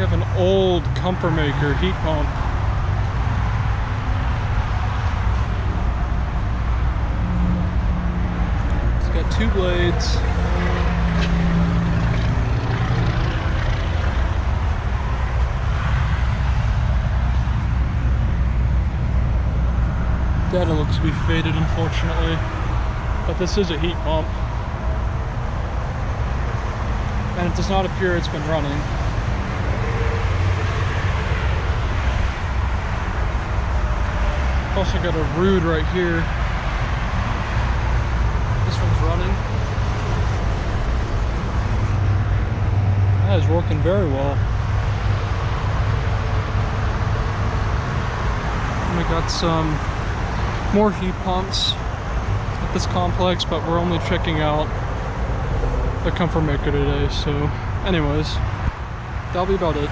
We have an old Comfortmaker heat pump. It's got 2 blades. Data looks to be faded, unfortunately, but this is a heat pump, and it does not appear it's been running. I've also got a Ruud right here. This one's running. That is working very well. And we got some more heat pumps at this complex, but we're only checking out the Comfortmaker today. So anyways, that'll be about it.